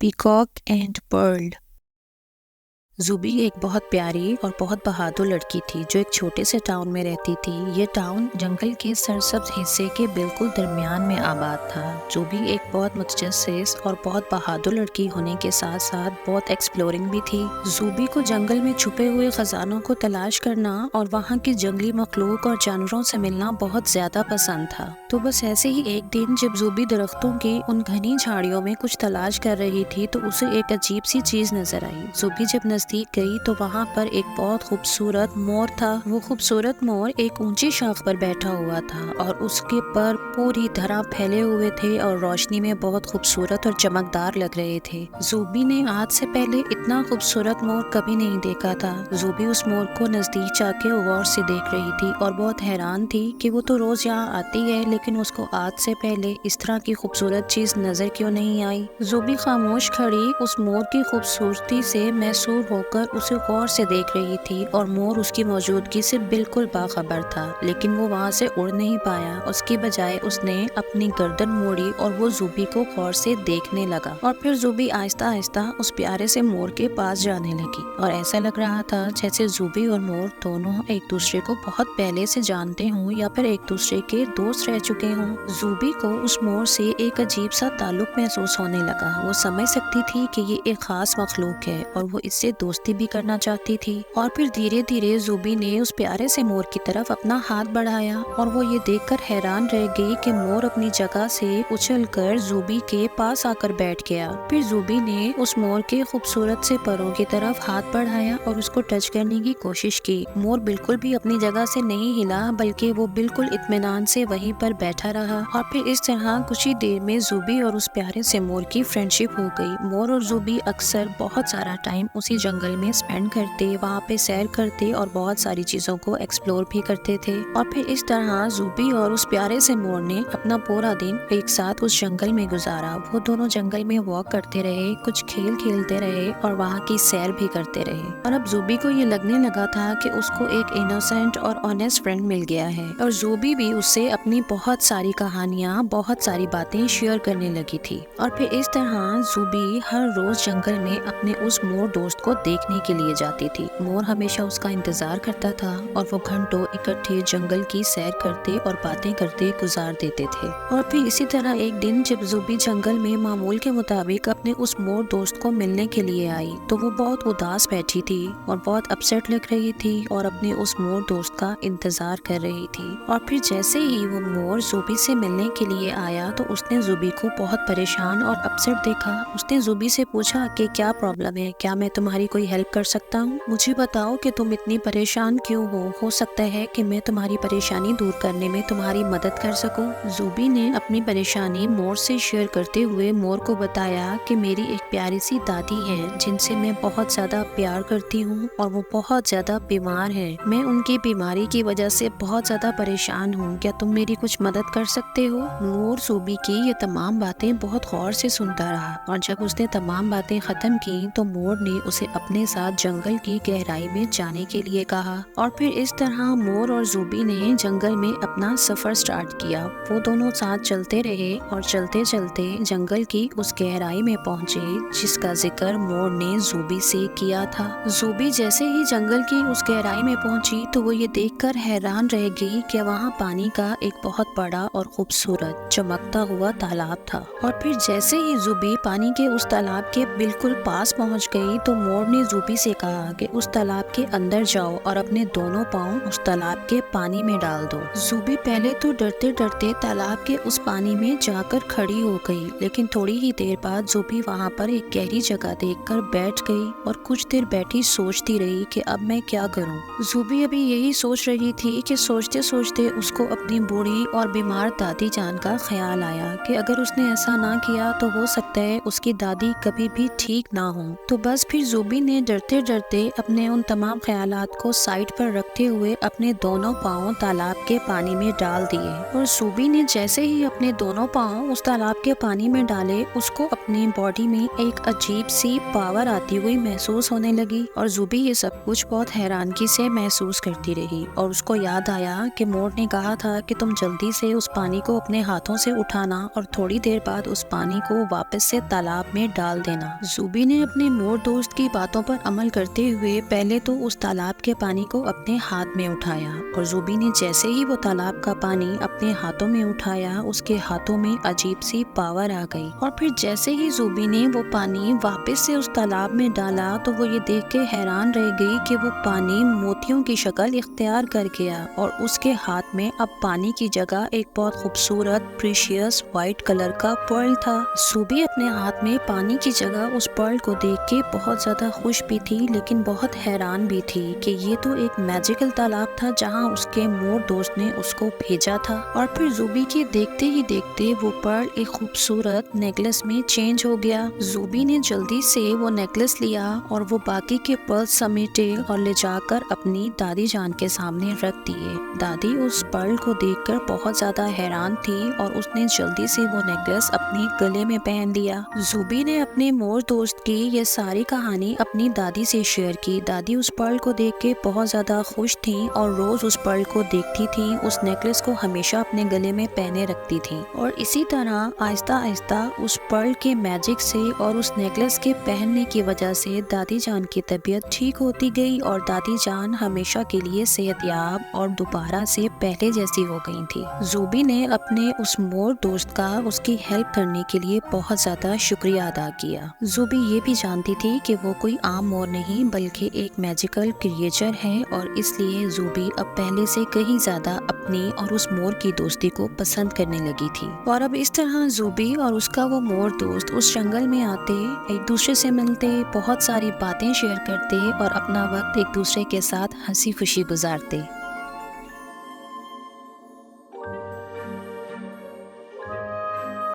Peacock and Pearl. زوبی ایک بہت پیاری اور بہت بہادر لڑکی تھی جو ایک چھوٹے سے ٹاؤن میں رہتی تھی۔ یہ ٹاؤن جنگل کے سرسبز حصے کے بالکل درمیان میں آباد تھا۔ زوبی ایک بہت متجسس اور بہت بہادر لڑکی ہونے کے ساتھ ساتھ بہت ایکسپلورنگ بھی تھی۔ زوبی کو جنگل میں چھپے ہوئے خزانوں کو تلاش کرنا اور وہاں کی جنگلی مخلوق اور جانوروں سے ملنا بہت زیادہ پسند تھا۔ تو بس ایسے ہی ایک دن جب زوبی درختوں کی ان گھنی جھاڑیوں میں کچھ تلاش کر رہی تھی تو اسے ایک عجیب سی چیز نظر آئی۔ زوبی جب نزدیک گئی تو وہاں پر ایک بہت خوبصورت مور تھا۔ وہ خوبصورت مور ایک اونچی شاخ پر بیٹھا ہوا تھا اور اس کے پر پوری طرح پھیلے ہوئے تھے اور روشنی میں بہت خوبصورت اور چمکدار لگ رہے تھے۔ زوبی نے آج سے پہلے اتنا خوبصورت مور کبھی نہیں دیکھا تھا۔ زوبی اس مور کو نزدیک جا کے غور سے دیکھ رہی تھی اور بہت حیران تھی کہ وہ تو روز یہاں آتی ہے لیکن اس کو آج سے پہلے اس طرح کی خوبصورت چیز نظر کیوں نہیں آئی۔ زوبی خاموش کھڑی اس مور کی خوبصورتی سے محصور ہو کر اسے غور سے دیکھ رہی تھی اور مور اس کی موجودگی سے بالکل باخبر تھا، لیکن وہ وہاں سے اڑ نہیں پایا۔ اس کی بجائے اس نے اپنی گردن موڑی اور وہ زوبی کو غور سے دیکھنے لگا اور پھر زوبی آہستہ آہستہ اس پیارے سے مور کے پاس جانے لگی اور ایسا لگ رہا تھا جیسے زوبی اور مور دونوں ایک دوسرے کو بہت پہلے سے جانتے ہوں یا پھر ایک دوسرے کے دوست رہ چکے ہوں۔ زوبی کو اس مور سے ایک عجیب سا تعلق محسوس ہونے لگا۔ وہ سمجھ سکتی تھی کہ یہ ایک خاص مخلوق ہے اور وہ اس سے دوستی بھی کرنا چاہتی تھی۔ اور پھر دھیرے دھیرے زوبی نے اس پیارے سے مور کی طرف اپنا ہاتھ بڑھایا اور وہ یہ دیکھ کر حیران رہ گئی کہ مور اپنی جگہ سے اچھل کر زوبی کے پاس آ کر بیٹھ گیا۔ پھر زوبی نے اس مور کے خوبصورت سے پروں کی طرف ہاتھ بڑھایا اور اس کو ٹچ کرنے کی کوشش کی۔ مور بالکل بھی اپنی جگہ سے نہیں ہلا بلکہ وہ بالکل اطمینان سے وہیں پر بیٹھا رہا اور پھر اس طرح کچھ ہی دیر میں زوبی اور اس پیارے سے مور کی فرینڈشپ ہو گئی۔ مور اور زوبی اکثر بہت سارا ٹائم اسی جنگل میں اسپینڈ کرتے، وہاں پہ سیر کرتے اور بہت ساری چیزوں کو ایکسپلور بھی کرتے تھے۔ اور پھر اس طرح زوبی اور اس پیارے سے مور نے اپنا پورا دن ایک ساتھ اس جنگل میں گزارا۔ وہ دونوں جنگل میں واک کرتے رہے، کچھ کھیل کھیلتے رہے اور وہاں کی سیر بھی کرتے رہے۔ اور اب زوبی کو یہ لگنے لگا تھا کہ اس کو ایک انوسینٹ اور آنیسٹ فرینڈ مل گیا ہے اور زوبی بھی اس سے اپنی بہت ساری کہانیاں، بہت ساری باتیں شیئر کرنے لگی تھی۔ اور پھر اس طرح زوبی ہر روز جنگل میں اپنے اس مور دوست کو دیکھنے کے لیے جاتی تھی۔ مور ہمیشہ اس کا انتظار کرتا تھا اور وہ گھنٹوں اکٹھے جنگل کی سیر کرتے اور باتیں کرتے گزار دیتے تھے۔ اور پھر اسی طرح ایک دن جب زوبی جنگل میں معمول کے مطابق اپنے اس مور دوست کو ملنے کے لیے آئی تو وہ بہت اداس بیٹھی تھی اور بہت اپسیٹ لگ رہی تھی اور اپنے اس مور دوست کا انتظار کر رہی تھی۔ اور پھر جیسے ہی وہ مور زوبی سے ملنے کے لیے آیا تو اس نے زوبی کو بہت پریشان اور اپسیٹ دیکھا۔ اس نے زوبی سے پوچھا کہ کیا پرابلم ہے، کیا میں تمہاری کوئی ہیلپ کر سکتا ہوں؟ مجھے بتاؤ کہ تم اتنی پریشان کیوں ہو سکتا ہے کہ میں تمہاری پریشانی دور کرنے میں تمہاری مدد کر سکوں۔ زوبی نے اپنی پریشانی مور سے شیئر کرتے ہوئے مور کو بتایا کہ میری ایک پیاری سی دادی ہے جن سے میں بہت زیادہ پیار کرتی ہوں اور وہ بہت زیادہ بیمار ہیں۔ میں ان کی بیماری کی وجہ سے بہت زیادہ پریشان ہوں، کیا تم میری کچھ مدد کر سکتے ہو؟ مور زوبی کی یہ تمام باتیں بہت غور سے سنتا رہا اور جب اس نے تمام باتیں ختم کی تو مور نے اسے اپنے ساتھ جنگل کی گہرائی میں جانے کے لیے کہا۔ اور پھر اس طرح مور اور زوبی نے جنگل میں اپنا سفر سٹارٹ کیا۔ وہ دونوں ساتھ چلتے رہے اور چلتے چلتے جنگل کی اس گہرائی میں پہنچے جس کا ذکر مور نے زوبی سے کیا تھا۔ زوبی جیسے ہی جنگل کی اس گہرائی میں پہنچی تو وہ یہ دیکھ کر حیران رہ گئی کہ وہاں پانی کا ایک بہت بڑا اور خوبصورت چمکتا ہوا تالاب تھا۔ اور پھر جیسے ہی زوبی پانی کے اس تالاب کے بالکل پاس پہنچ گئی تو مور نے زوبی سے کہا کہ اس تالاب کے اندر جاؤ اور اپنے دونوں پاؤں اس تالاب کے پانی میں ڈال دو۔ زوبی پہلے تو ڈرتے ڈرتے تالاب کے اس پانی میں جا کر کھڑی ہو گئی، لیکن تھوڑی ہی دیر بعد زوبی وہاں پر ایک گہری جگہ دیکھ کر بیٹھ گئی اور کچھ دیر بیٹھی سوچتی رہی کہ اب میں کیا کروں۔ زوبی ابھی یہی سوچ رہی تھی کہ سوچتے سوچتے اس کو اپنی بوڑھی اور بیمار دادی جان کا خیال آیا کہ اگر اس نے ایسا نہ کیا تو ہو سکتا ہے اس کی دادی کبھی بھی ٹھیک نہ ہو۔ تو بس پھر زوبی نے ڈرتے ڈرتے اپنے ان تمام خیالات کو سائڈ پر رکھتے ہوئے اپنے دونوں پاؤں تالاب کے پانی میں ڈال دیے۔ اور زوبی نے جیسے ہی اپنے دونوں پاؤں اس تالاب کے پانی میں ڈالے اس کو اپنی باڈی میں ایک عجیب سی پاور آتی ہوئی محسوس ہونے لگی اور زوبی یہ سب کچھ بہت حیرانگی سے محسوس کرتی رہی اور اس کو یاد آیا کہ مور نے کہا تھا کہ تم جلدی سے اس پانی کو اپنے ہاتھوں سے اٹھانا اور تھوڑی دیر بعد اس پانی کو واپس سے تالاب میں ڈال دینا۔ زوبی نے اپنے مور دوست کی باتوں پر عمل کرتے ہوئے پہلے تو اس تالاب کے پانی کو اپنے ہاتھ میں اٹھایا، اور زوبی نے جیسے ہی وہ تالاب کا پانی اپنے ہاتھوں میں اٹھایا اس کے ہاتھوں میں عجیب سی پاور آ گئی، اور پھر جیسے ہی زوبی نے وہ پانی واپس سے اس تالاب میں ڈالا تو وہ یہ دیکھ کے حیران رہ گئی کہ وہ پانی موتیوں کی شکل اختیار کر گیا، اور اس کے ہاتھ میں اب پانی کی جگہ ایک بہت خوبصورت پریشیس وائٹ کلر کا پرل تھا۔ زوبی اپنے ہاتھ میں پانی کی جگہ اس پرل کو دیکھ کے بہت زیادہ خوش بھی تھی لیکن بہت حیران بھی تھی کہ یہ تو ایک میجیکل تالاب تھا جہاں اس کے مور دوست نے اس کو بھیجا تھا، اور پھر زوبی کے دیکھتے ہی دیکھتے وہ پرل ایک خوبصورت نیکلس میں چینج ہو گیا۔ زوبی نے جلدی سے وہ نیکلس لیا اور وہ باقی کے پرل سمیٹے اور لے جا کر اپنی دادی جان کے سامنے رکھ دیے۔ دادی اس پرل کو دیکھ کر بہت زیادہ حیران تھی اور اس نے جلدی سے وہ نیکلس اپنی گلے میں پہن لیا۔ زوبی نے اپنے مور دوست کی یہ ساری کہانی اپنی دادی سے شیئر کی۔ دادی اس پرل کو دیکھ کے بہت زیادہ خوش تھیں اور روز اس پرل کو دیکھتی تھیں، اس نیکلس کو ہمیشہ اپنے گلے میں پہنے رکھتی تھیں، اور اسی طرح آہستہ آہستہ اس پرل کے میجک سے اور اس نیکلس کے پہننے کی وجہ سے دادی جان کی طبیعت ٹھیک ہوتی گئی اور دادی جان ہمیشہ کے لیے صحت یاب اور دوبارہ سے پہلے جیسی ہو گئی تھی۔ زوبی نے اپنے اس مور دوست کا اس کی ہیلپ کرنے کے لیے بہت زیادہ شکریہ ادا کیا۔ زوبی یہ بھی جانتی تھی کہ وہ کوئی عام مور نہیں بلکہ ایک میجیکل کریچر ہے، اور اس لیے زوبی اب پہلے سے کہیں زیادہ اپنی اور اس مور کی دوستی کو پسند کرنے لگی تھی، اور اب اس طرح زوبی اور اس کا وہ مور دوست اس جنگل میں آتے، ایک دوسرے سے ملتے، بہت ساری باتیں شیئر کرتے اور اپنا وقت ایک دوسرے کے ساتھ ہنسی خوشی گزارتے۔